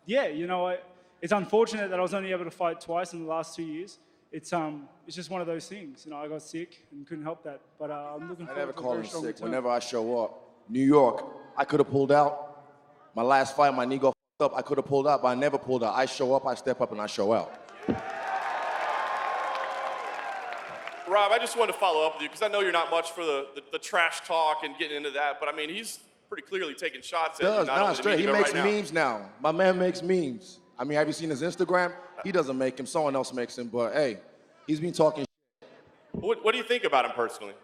yeah, you know, it's unfortunate that I was only able to fight twice in the last 2 years. It's just one of those things. You know, I got sick and couldn't help that. But I'm looking I forward never to a call very him strong sick. return. Whenever I show up, New York, I could have pulled out. My last fight, my knee got up. I could have pulled out, but I never pulled out. I show up, I step up, and I show out. Rob, I just wanted to follow up with you because I know you're not much for the trash talk and getting into that, but I mean, he's pretty clearly taking shots at you. Does, straight. He makes memes now. My man makes memes. I mean, have you seen his Instagram? He doesn't make him. Someone else makes him. But hey, he's been talking. What do you think about him personally?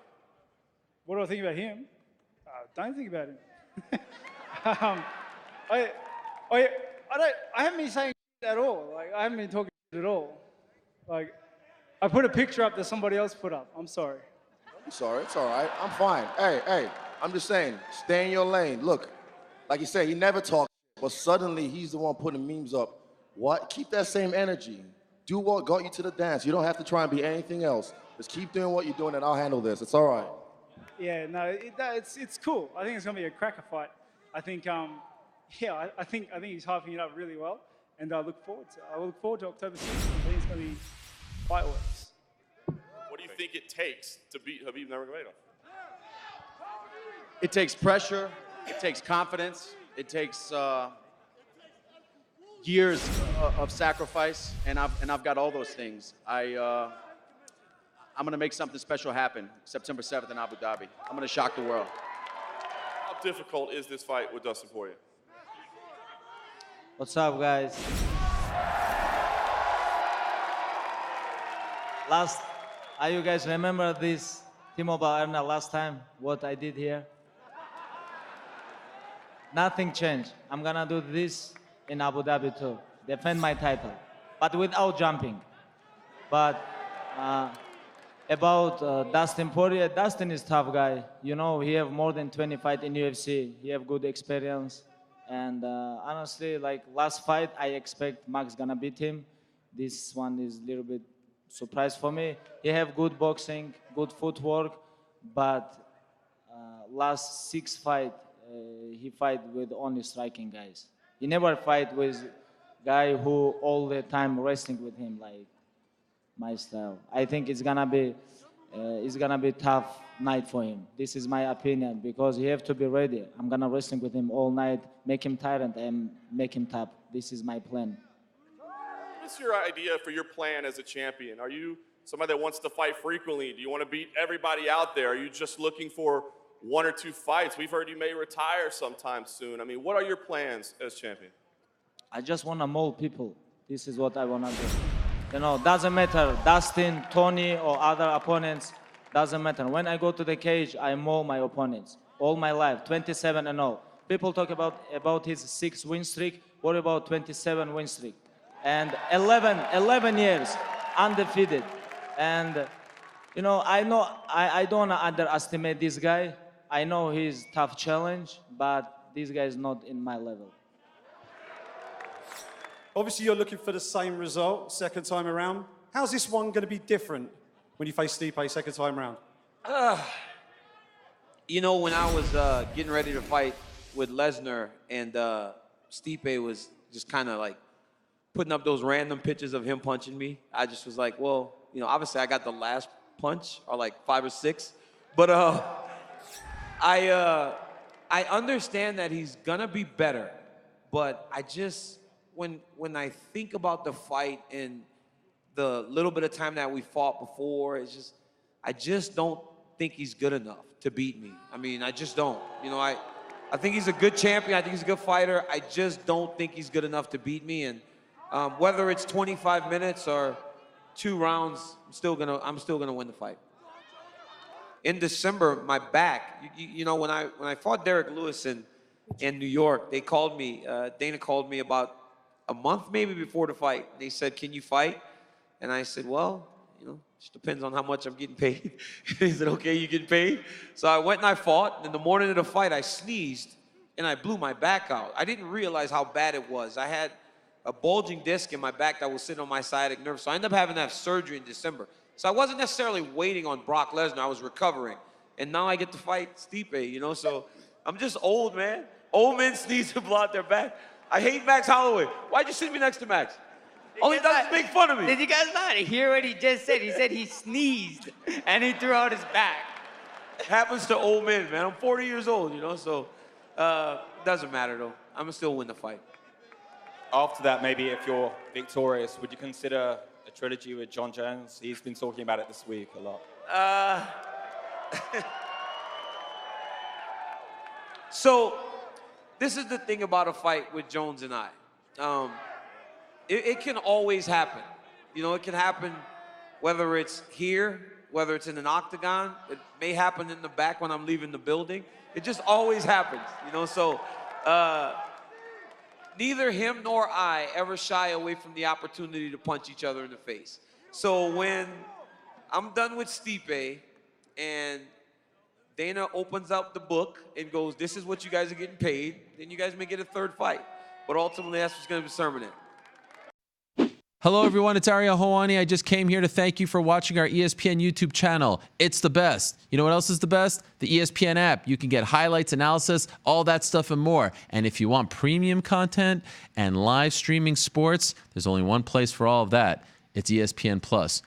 What do I think about him? Don't think about him. I haven't been saying at all. Like, I haven't been talking at all. Like, I put a picture up that somebody else put up. I'm sorry. I'm sorry. It's all right. I'm fine. Hey, I'm just saying, stay in your lane. Look, like you said, he never talks, but suddenly he's the one putting memes up. What? Keep that same energy. Do what got you to the dance. You don't have to try and be anything else. Just keep doing what you're doing, and I'll handle this. It's all right. Yeah, no, it's cool. I think it's gonna be a cracker fight. I think, I think he's hyping it up really well, and I look forward to October 6th. I think it's gonna be fireworks. What do you think it takes to beat Khabib Nurmagomedov? It takes pressure. It takes confidence. It takes years of sacrifice, and I've got all those things. I'm gonna make something special happen September 7th in Abu Dhabi. I'm gonna shock the world. How difficult is this fight with Dustin Poirier? What's up, guys? You guys remember this T-Mobile Arena last time, what I did here? Nothing changed. I'm gonna do this in Abu Dhabi too. Defend my title, but without jumping. But about Dustin Poirier, Dustin is tough guy. You know, he have more than 20 fights in UFC. He have good experience. And honestly, like last fight, I expect Max gonna beat him. This one is a little bit surprise for me. He have good boxing, good footwork, but last 6 fights, he fight with only striking guys. He never fight with guy who all the time wrestling with him like my style. I think it's gonna be tough night for him. This is my opinion because he have to be ready. I'm gonna wrestling with him all night, make him tired and make him tough. This is my plan. What's your idea for your plan as a champion? Are you somebody that wants to fight frequently? Do you want to beat everybody out there? Are you just looking for 1 or 2 fights? We've heard you may retire sometime soon. I mean, what are your plans as champion? I just wanna mold people. This is what I wanna do. You know, doesn't matter, Dustin, Tony, or other opponents, doesn't matter. When I go to the cage, I mold my opponents. All my life, 27-0. People talk about his 6 win streak. What about 27 win streak? And 11 years undefeated. And you know, I don't wanna underestimate this guy. I know he's tough challenge, but this guy is not in my level. Obviously, you're looking for the same result second time around. How's this one going to be different when you face Stipe second time around? You know, when I was getting ready to fight with Lesnar and Stipe was just kind of like putting up those random pictures of him punching me, I just was like, well, you know, obviously I got the last punch, or like 5 or 6, but I understand that he's gonna be better, but I just, when I think about the fight and the little bit of time that we fought before, it's just, I just don't think he's good enough to beat me. I mean, I just don't. You know, I think he's a good champion. I think he's a good fighter. I just don't think he's good enough to beat me. And whether it's 25 minutes or 2 rounds, I'm still gonna win the fight. In December, my back. You know, when I fought Derek Lewis in New York, they called me. Dana called me about a month maybe before the fight. They said, "Can you fight?" And I said, "Well, you know, just depends on how much I'm getting paid." He said, "Okay, you getting paid?" So I went and I fought. And in the morning of the fight, I sneezed and I blew my back out. I didn't realize how bad it was. I had a bulging disc in my back that was sitting on my sciatic nerve. So I ended up having to have surgery in December. So I wasn't necessarily waiting on Brock Lesnar. I was recovering. And now I get to fight Stipe, you know? So I'm just old, man. Old men sneeze and blow out their back. I hate Max Holloway. Why'd you sit me next to Max? All he does is make fun of me. Did you guys not hear what he just said? He said he sneezed and he threw out his back. Happens to old men, man. I'm 40 years old, you know, so doesn't matter though. I'm gonna still win the fight. After that, maybe if you're victorious, would you consider a trilogy with John Jones? He's been talking about it this week a lot. So this is the thing about a fight with Jones and I. It can always happen. You know, it can happen whether it's here, whether it's in an octagon. It may happen in the back when I'm leaving the building. It just always happens, you know? So neither him nor I ever shy away from the opportunity to punch each other in the face. So when I'm done with Stipe and Dana opens up the book and goes, this is what you guys are getting paid, then you guys may get a third fight. But ultimately, that's what's going to determine it. Hello, everyone. It's Ariel Helwani. I just came here to thank you for watching our ESPN YouTube channel. It's the best. You know what else is the best? The ESPN app. You can get highlights, analysis, all that stuff and more. And if you want premium content and live streaming sports, there's only one place for all of that. It's ESPN Plus.